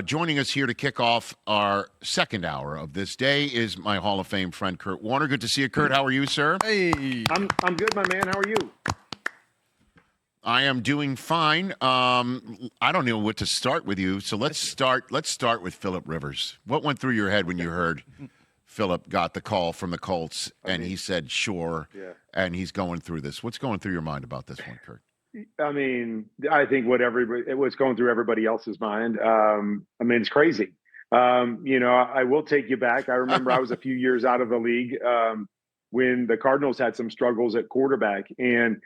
Joining us here to kick off our second hour of this day is my Hall of Fame friend, Kurt Warner. Good to see you, Kurt. How are you, sir? Hey. I'm good, my man. How are you? I am doing fine. I don't know what to start with you, so let's start with Philip Rivers. What went through your head when you heard Philip got the call from the Colts and he said, sure, and he's going through this? What's going through your mind about this one, Kurt? I mean, I think what's going through everybody else's mind. It's crazy. I will take you back. I remember I was a few years out of the league when the Cardinals had some struggles at quarterback, and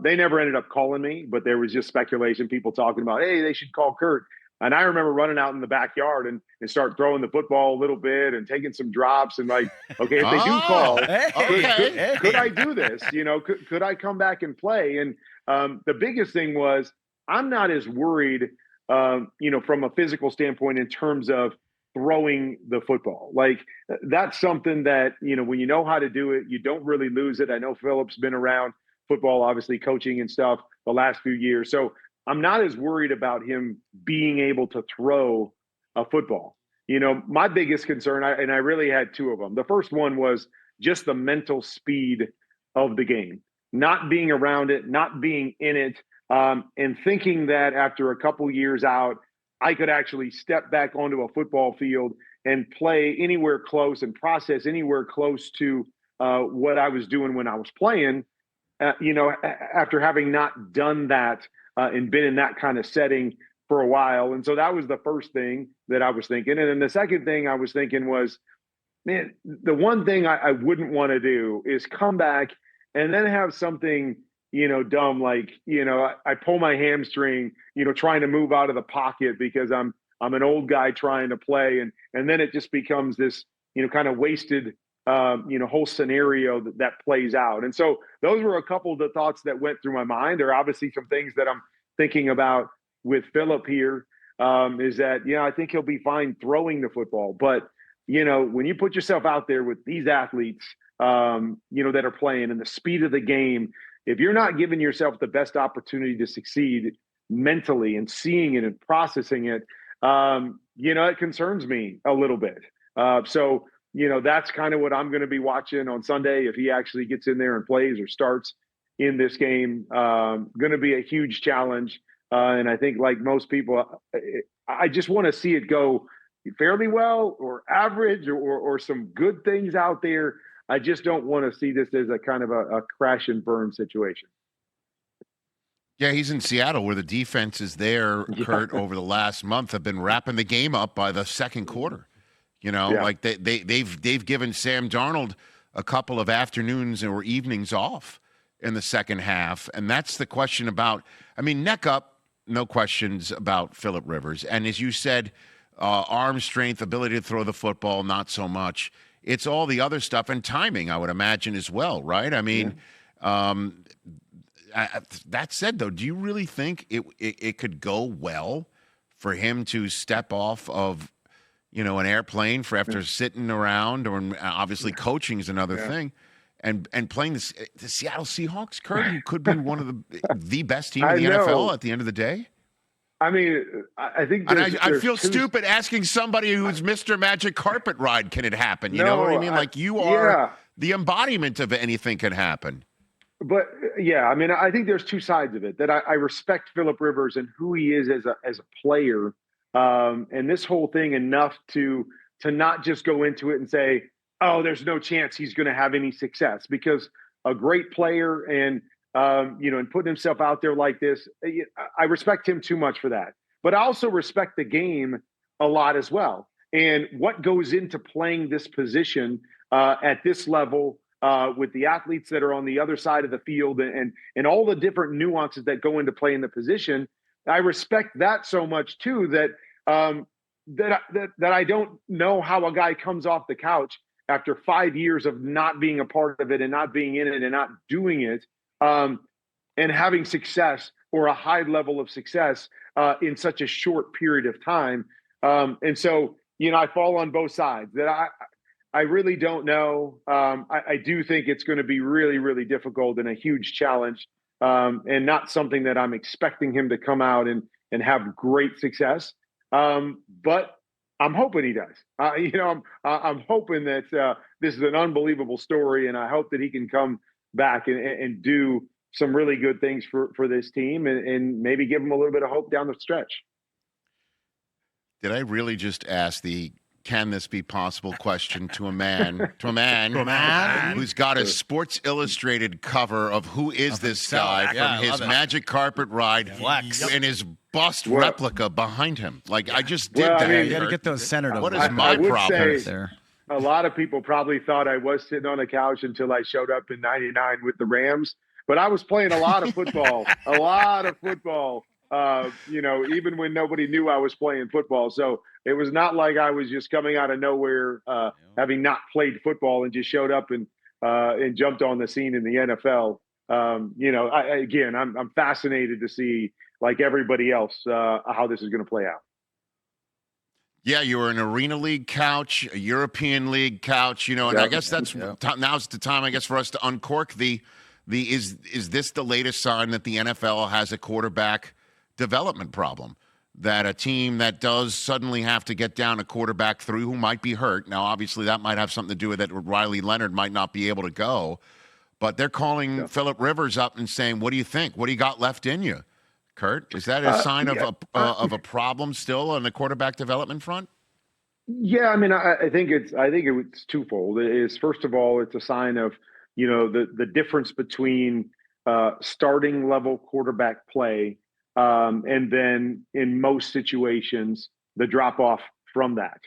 they never ended up calling me, but there was just speculation, people talking about, hey, they should call Kurt. And I remember running out in the backyard and start throwing the football a little bit and taking some drops and like, okay, if they do call, could I do this? Could I come back and play? And the biggest thing was I'm not as worried, from a physical standpoint in terms of throwing the football. Like that's something that, when you know how to do it, you don't really lose it. I know Philip's been around football, obviously coaching and stuff the last few years. So I'm not as worried about him being able to throw a football. My biggest concern, and I really had two of them. The first one was just the mental speed of the game, not being around it, not being in it, and thinking that after a couple years out, I could actually step back onto a football field and play anywhere close and process anywhere close to what I was doing when I was playing, after having not done that and been in that kind of setting for a while. And so that was the first thing that I was thinking. And then the second thing I was thinking was, man, the one thing I wouldn't want to do is come back and then have something dumb like, I pull my hamstring, trying to move out of the pocket because I'm an old guy trying to play. And then it just becomes this, kind of wasted, whole scenario that plays out. And so those were a couple of the thoughts that went through my mind. There are obviously some things that I'm thinking about with Philip here, is that, I think he'll be fine throwing the football. But, when you put yourself out there with these athletes, that are playing and the speed of the game, if you're not giving yourself the best opportunity to succeed mentally and seeing it and processing it, it concerns me a little bit. So that's kind of what I'm going to be watching on Sunday. If he actually gets in there and plays or starts in this game, going to be a huge challenge. And I think like most people, I just want to see it go fairly well or average or some good things out there. I just don't want to see this as a kind of a crash and burn situation. Yeah, he's in Seattle where the defense is there, Kurt, over the last month have been wrapping the game up by the second quarter. Like they've given Sam Darnold a couple of afternoons or evenings off in the second half. And that's the question about, neck up, no questions about Philip Rivers. And as you said, arm strength, ability to throw the football, not so much. It's all the other stuff and timing, I would imagine, as well, right? That said, though, do you really think it could go well for him to step off of, an airplane for sitting around, or obviously coaching is another thing, and playing the Seattle Seahawks, Kurt, who could be one of the best team in the NFL at the end of the day? I think I feel stupid asking somebody who's Mr. Magic Carpet Ride, can it happen? You know what I mean? Like you are the embodiment of anything can happen. But I think there's two sides of it. That I respect Philip Rivers and who he is as a player, and this whole thing enough to not just go into it and say, oh, there's no chance he's going to have any success, because a great player and putting himself out there like this, I respect him too much for that. But I also respect the game a lot as well, and what goes into playing this position at this level. With the athletes that are on the other side of the field and all the different nuances that go into playing the position, I respect that so much too, that I don't know how a guy comes off the couch after 5 years of not being a part of it and not being in it and not doing it, and having success or a high level of success in such a short period of time. And so, I fall on both sides. That I really don't know. I do think it's going to be really, really difficult and a huge challenge, and not something that I'm expecting him to come out and have great success. But I'm hoping he does. I'm hoping that this is an unbelievable story, and I hope that he can come back and do some really good things for this team, and maybe give them a little bit of hope down the stretch. Did I really just ask the "can this be possible" question to a man who's got a Sports Illustrated cover of "Who is this guy" from his magic carpet ride and his bust replica behind him? Like, I just did that. You got to get those centered. What is my problem there? A lot of people probably thought I was sitting on a couch until I showed up in '99 with the Rams, but I was playing a lot of football, even when nobody knew I was playing football. So it was not like I was just coming out of nowhere, having not played football, and just showed up and jumped on the scene in the NFL. I'm fascinated to see, like everybody else, how this is going to play out. Yeah, you were an Arena League couch, a European League couch, and I guess that's now's the time, I guess, for us to uncork is this the latest sign that the NFL has a quarterback development problem? That a team that does suddenly have to get down a quarterback through who might be hurt. Now, obviously, that might have something to do with it. Riley Leonard might not be able to go, but they're calling Phillip Rivers up and saying, "What do you think? What do you got left in you?" Kurt, is that a sign of a problem still on the quarterback development front? Yeah, I mean, I think it's twofold. First of all, it's a sign of the difference between starting level quarterback play and then in most situations the drop off from that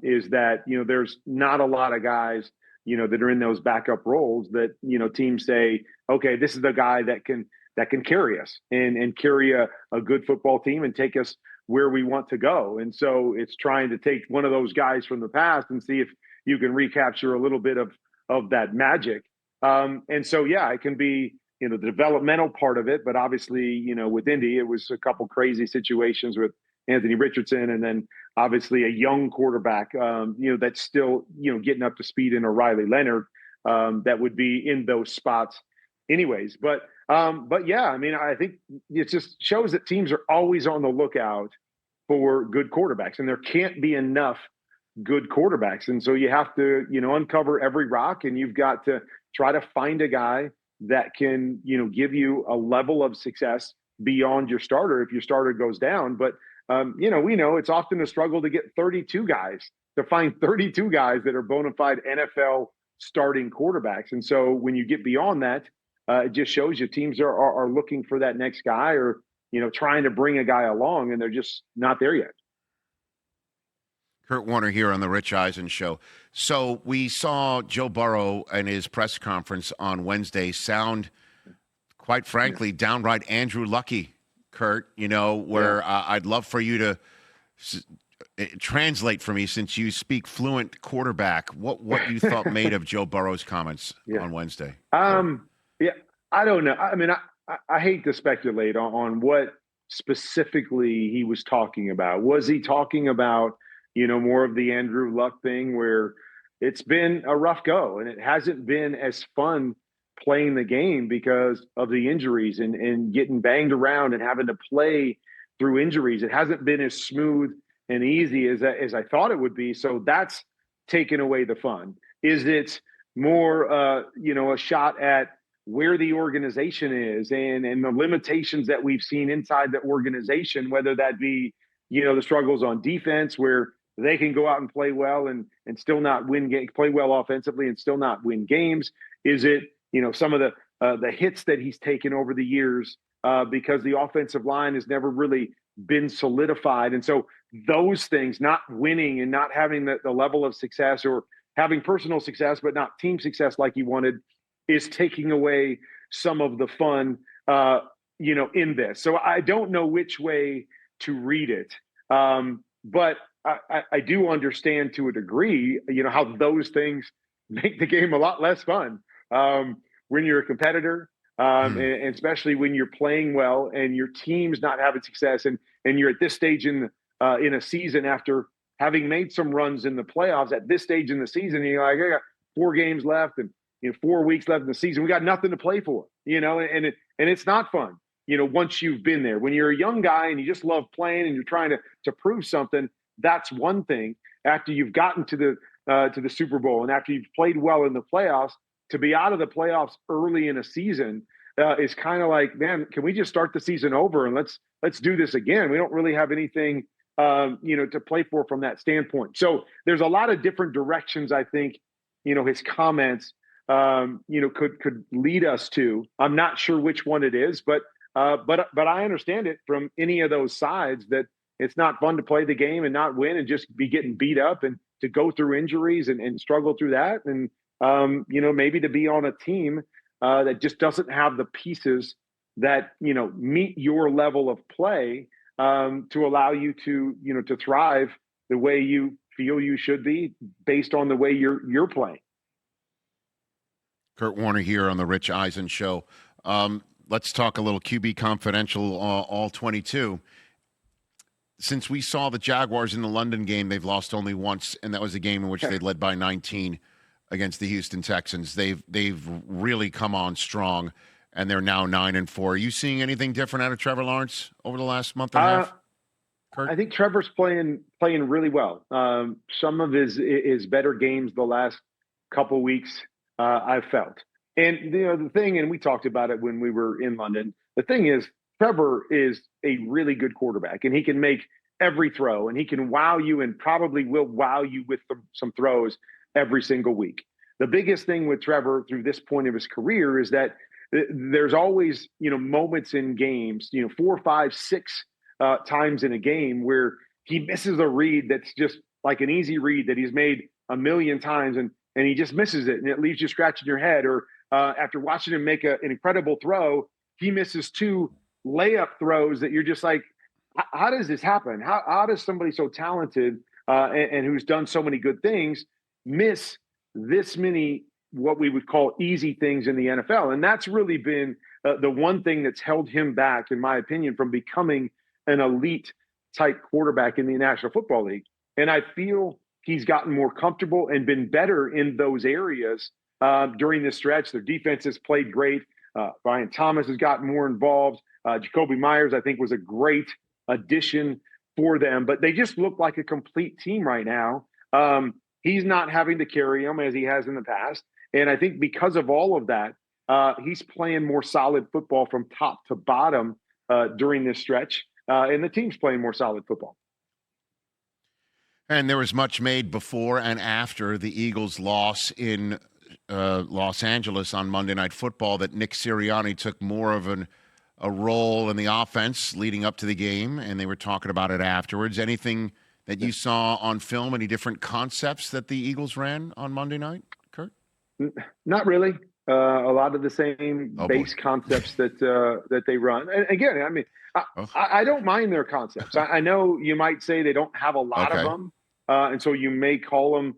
is that there's not a lot of guys that are in those backup roles that teams say, okay, this is the guy that can carry us and carry a good football team and take us where we want to go. And so it's trying to take one of those guys from the past and see if you can recapture a little bit of that magic. And so, yeah, it can be, the developmental part of it, but obviously, with Indy, it was a couple crazy situations with Anthony Richardson, and then obviously a young quarterback, that's still, getting up to speed in a Riley Leonard, that would be in those spots anyways. But yeah, I mean, I think it just shows that teams are always on the lookout for good quarterbacks, and there can't be enough good quarterbacks. And so you have to, uncover every rock, and you've got to try to find a guy that can, give you a level of success beyond your starter if your starter goes down. But, we know it's often a struggle to get 32 guys, to find 32 guys that are bona fide NFL starting quarterbacks. And so when you get beyond that, it just shows you teams are looking for that next guy, or, trying to bring a guy along, and they're just not there yet. Kurt Warner here on the Rich Eisen Show. So we saw Joe Burrow in his press conference on Wednesday sound, quite frankly, downright Andrew Lucky, Kurt, I'd love for you to translate for me, since you speak fluent quarterback, what you thought made of Joe Burrow's comments on Wednesday. Yeah, I don't know. I mean, I hate to speculate on what specifically he was talking about. Was he talking about, more of the Andrew Luck thing, where it's been a rough go and it hasn't been as fun playing the game because of the injuries and getting banged around and having to play through injuries? It hasn't been as smooth and easy as I thought it would be. So that's taken away the fun. Is it more, a shot at where the organization is and the limitations that we've seen inside the organization, whether that be, the struggles on defense, where they can go out and play well and still not win games, play well offensively and still not win games? Is it, some of the hits that he's taken over the years because the offensive line has never really been solidified? And so those things, not winning and not having the level of success, or having personal success but not team success like he wanted, is taking away some of the fun, in this. So I don't know which way to read it. But I do understand to a degree, how those things make the game a lot less fun when you're a competitor, and especially when you're playing well and your team's not having success, and you're at this stage in a season after having made some runs in the playoffs. At this stage in the season, you're like, I got 4 games left and 4 weeks left in the season. We got nothing to play for, and it's not fun. once you've been there. When you're a young guy and you just love playing and you're trying to prove something, that's one thing. After you've gotten to the Super Bowl and after you've played well in the playoffs, to be out of the playoffs early in a season is kind of like, man, can we just start the season over and let's do this again? We don't really have anything, to play for from that standpoint. So there's a lot of different directions I think, his comments, could lead us to. I'm not sure which one it is, but I understand it from any of those sides that it's not fun to play the game and not win and just be getting beat up and to go through injuries and struggle through that. And, maybe to be on a team that just doesn't have the pieces that, meet your level of play to allow you to thrive the way you feel you should be based on the way you're playing. Kurt Warner here on the Rich Eisen Show. Let's talk a little QB Confidential, all 22. Since we saw the Jaguars in the London game, they've lost only once, and that was a game in which they led by 19 against the Houston Texans. They've really come on strong, and they're now 9-4. Are you seeing anything different out of Trevor Lawrence over the last month and a half? Kurt? I think Trevor's playing really well. Some of his better games the last couple weeks I've felt. And the thing, and we talked about it when we were in London, the thing is, Trevor is a really good quarterback, and he can make every throw, and he can wow you and probably will wow you with some throws every single week. The biggest thing with Trevor through this point of his career is that there's always, moments in games, 4, 5, 6 times in a game where he misses a read that's just like an easy read that he's made a million times, and he just misses it, and it leaves you scratching your head. Or after watching him make an incredible throw, he misses 2 layup throws that you're just like, how does this happen? How does somebody so talented and who's done so many good things miss this many what we would call easy things in the NFL? And that's really been the one thing that's held him back, in my opinion, from becoming an elite type quarterback in the National Football League. And I feel he's gotten more comfortable and been better in those areas during this stretch. Their defense has played great. Brian Thomas has gotten more involved. Jacoby Myers, I think, was a great addition for them, but they just look like a complete team right now. He's not having to carry them as he has in the past. And I think because of all of that, he's playing more solid football from top to bottom during this stretch. And the team's playing more solid football. And there was much made before and after the Eagles' loss in Los Angeles on Monday Night Football that Nick Sirianni took more of a role in the offense leading up to the game, and they were talking about it afterwards. Anything that you saw on film, any different concepts that the Eagles ran on Monday night, Kurt? Not really. A lot of the same base concepts that they run. And again, I mean, I don't mind their concepts. I know you might say they don't have a lot of them, and so you may call them,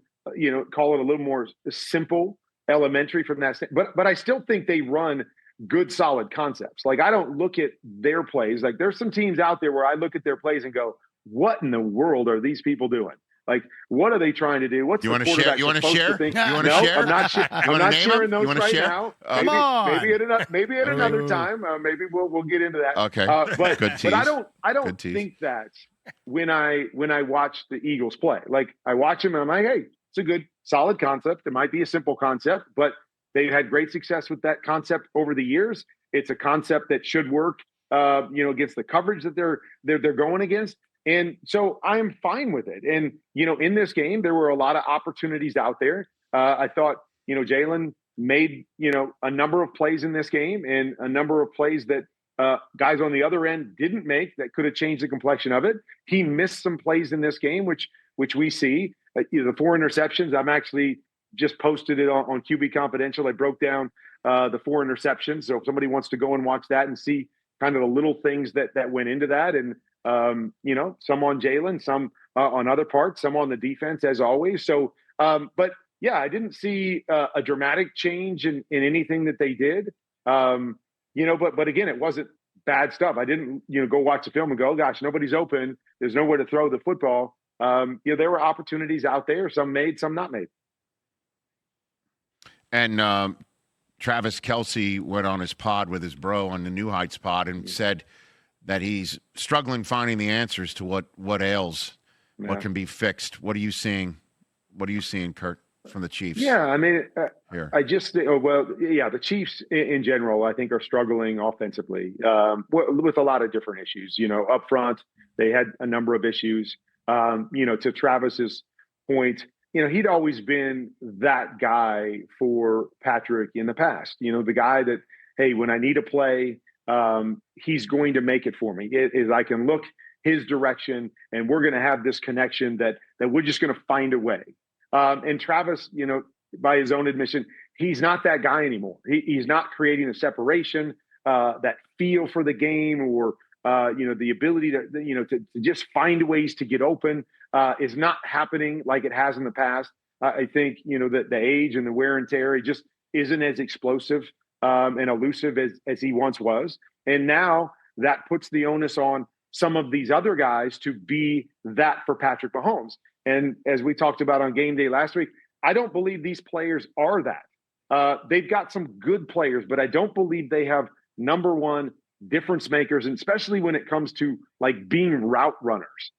call it a little more simple, elementary from that. But I still think they run good, solid concepts. Like, I don't look at their plays. Like, there's some teams out there where I look at their plays and go, what in the world are these people doing? Like, what are they trying to do? What's the quarterback supposed to think? You want to share? I'm not sharing those right now. Come on. Maybe at another time. Maybe we'll get into that. Okay. But good tease. But I don't think that when I watch the Eagles play. Like, I watch them and I'm like, hey, it's a good, solid concept. It might be a simple concept, but they've had great success with that concept over the years. It's a concept that should work, against the coverage that they're going against. And so I'm fine with it. And, in this game, there were a lot of opportunities out there. I thought, Jalen made, a number of plays in this game and a number of plays that guys on the other end didn't make that could have changed the complexion of it. He missed some plays in this game, which we see. The 4 interceptions, I'm actually just posted it on QB Confidential. I broke down the 4 interceptions. So if somebody wants to go and watch that and see kind of the little things that went into that, and some on Jalen, some on other parts, some on the defense, as always. So, but yeah, I didn't see a dramatic change in anything that they did. But again, it wasn't bad stuff. I didn't, go watch the film and go, oh, gosh, nobody's open. There's nowhere to throw the football. There were opportunities out there, some made, some not made. And Travis Kelce went on his pod with his bro on the New Heights pod and said that he's struggling finding the answers to what ails, what can be fixed. What are you seeing? What are you seeing, Kurt, from the Chiefs? Yeah, I mean, the Chiefs in general, I think, are struggling offensively with a lot of different issues. Up front, they had a number of issues. To Travis's point, he'd always been that guy for Patrick in the past. The guy that, hey, when I need a play, he's going to make it for me. I can look his direction, and we're going to have this connection that we're just going to find a way. And Travis, by his own admission, he's not that guy anymore. He's not creating a separation, that feel for the game, or the ability to just find ways to get open is not happening like it has in the past. I think that the age and the wear and tear, he just isn't as explosive and elusive as he once was. And now that puts the onus on some of these other guys to be that for Patrick Mahomes. And as we talked about on game day last week, I don't believe these players are that. They've got some good players, but I don't believe they have number one difference makers, and especially when it comes to like being route runners.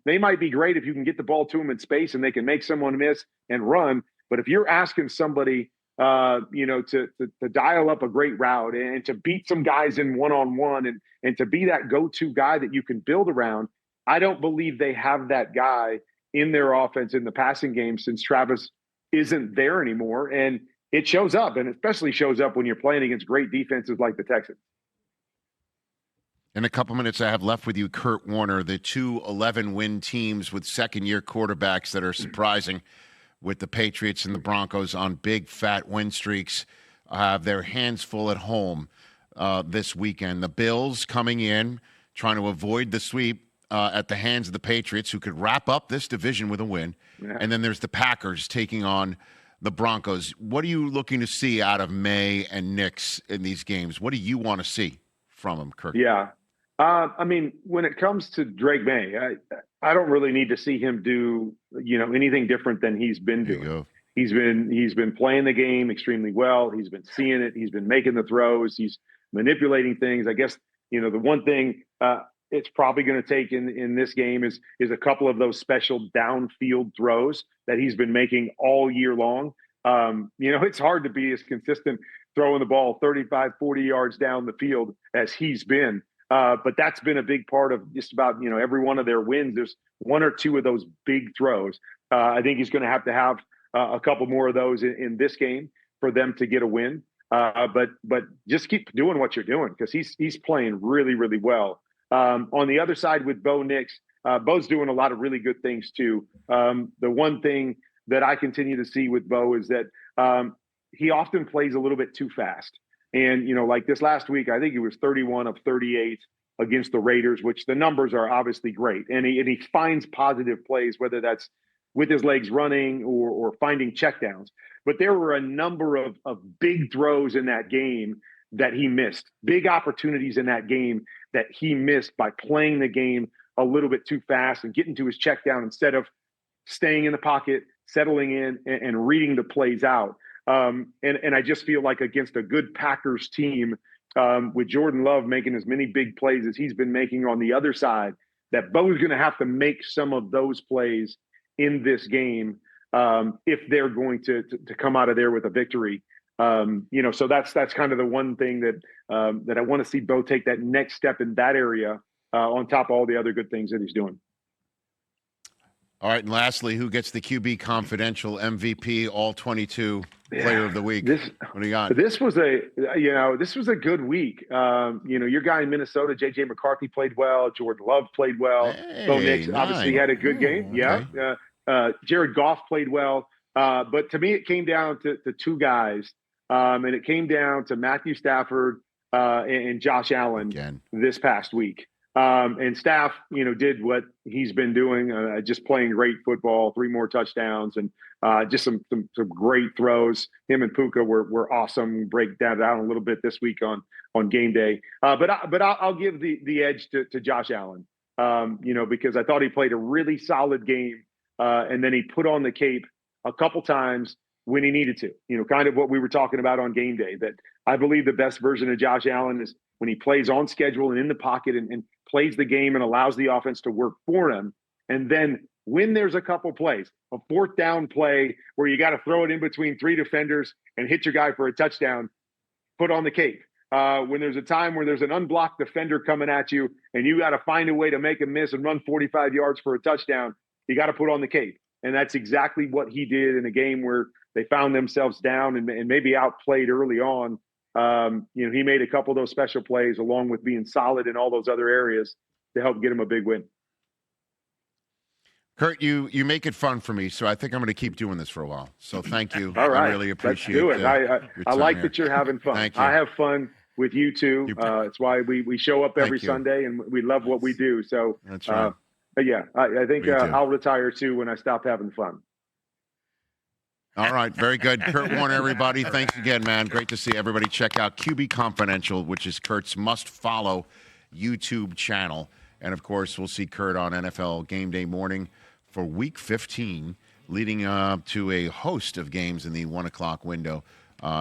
They might be great if you can get the ball to them in space and they can make someone miss and run. But if you're asking somebody, to dial up a great route and to beat some guys in one-on-one and to be that go-to guy that you can build around, I don't believe they have that guy in their offense in the passing game since Travis isn't there anymore. And it shows up, and especially shows up when you're playing against great defenses like the Texans. In a couple minutes I have left with you, Kurt Warner, the two 11-win teams with second-year quarterbacks that are surprising with the Patriots and the Broncos on big, fat win streaks have their hands full at home this weekend. The Bills coming in, trying to avoid the sweep at the hands of the Patriots, who could wrap up this division with a win. Yeah. And then there's the Packers taking on the Broncos. What are you looking to see out of Maye and Nix in these games? What do you want to see from them, Kurt? Yeah. When it comes to Drake Maye, I don't really need to see him do, anything different than he's been doing. He's been playing the game extremely well. He's been seeing it. He's been making the throws. He's manipulating things. I guess, the one thing it's probably going to take in this game is a couple of those special downfield throws that he's been making all year long. It's hard to be as consistent throwing the ball 35, 40 yards down the field as he's been. But that's been a big part of just about, every one of their wins. There's one or two of those big throws. I think he's going to have a couple more of those in this game for them to get a win. But just keep doing what you're doing, because he's playing really, really well. On the other side with Bo Nix, Bo's doing a lot of really good things too. The one thing that I continue to see with Bo is that he often plays a little bit too fast. And, like this last week, I think he was 31 of 38 against the Raiders, which the numbers are obviously great. And he finds positive plays, whether that's with his legs running or finding checkdowns. But there were a number of big throws in that game that he missed, big opportunities in that game that he missed by playing the game a little bit too fast and getting to his check down instead of staying in the pocket, settling in and reading the plays out. And I just feel like against a good Packers team, with Jordan Love making as many big plays as he's been making on the other side, that Bo's going to have to make some of those plays in this game if they're going to come out of there with a victory. So that's kind of the one thing that I want to see Bo take that next step in that area on top of all the other good things that he's doing. All right, and lastly, who gets the QB Confidential MVP All 22 Player of the Week? What do you got? This was a good week. Your guy in Minnesota, J.J. McCarthy, played well. Jordan Love played well. Bo Nix obviously had a good game. Okay. Yeah. Jared Goff played well. But to me, it came down to two guys, and it came down to Matthew Stafford and Josh Allen this past week. And Staff, did what he's been doing, just playing great football, 3 more touchdowns, and just some great throws. Him and Puka were awesome. Break that down a little bit this week on game day. But I'll give the edge to Josh Allen, because I thought he played a really solid game, and then he put on the cape a couple times when he needed to. Kind of what we were talking about on game day, that I believe the best version of Josh Allen is when he plays on schedule and in the pocket and plays the game and allows the offense to work for him. And then when there's a couple plays, a fourth down play where you got to throw it in between three defenders and hit your guy for a touchdown, put on the cape. When there's a time where there's an unblocked defender coming at you and you got to find a way to make a miss and run 45 yards for a touchdown, you got to put on the cape. And that's exactly what he did in a game where they found themselves down and maybe outplayed early on. He made a couple of those special plays along with being solid in all those other areas to help get him a big win. Kurt, you make it fun for me, so I think I'm going to keep doing this for a while. So thank you. All right. I really appreciate it. I like here. that you're having fun. Thank you. I have fun with you too. It's why we show up every Sunday and we love what we do. So that's right. I think I'll retire too when I stop having fun. All right, very good. Kurt Warner, everybody. Thanks again, man. Great to see everybody. Check out QB Confidential, which is Kurt's must-follow YouTube channel. And, of course, we'll see Kurt on NFL Game Day morning for Week 15, leading up to a host of games in the 1 o'clock window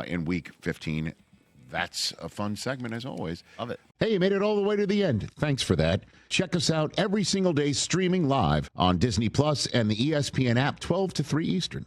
in Week 15. That's a fun segment, as always. Love it. Hey, you made it all the way to the end. Thanks for that. Check us out every single day streaming live on Disney Plus and the ESPN app 12 to 3 Eastern.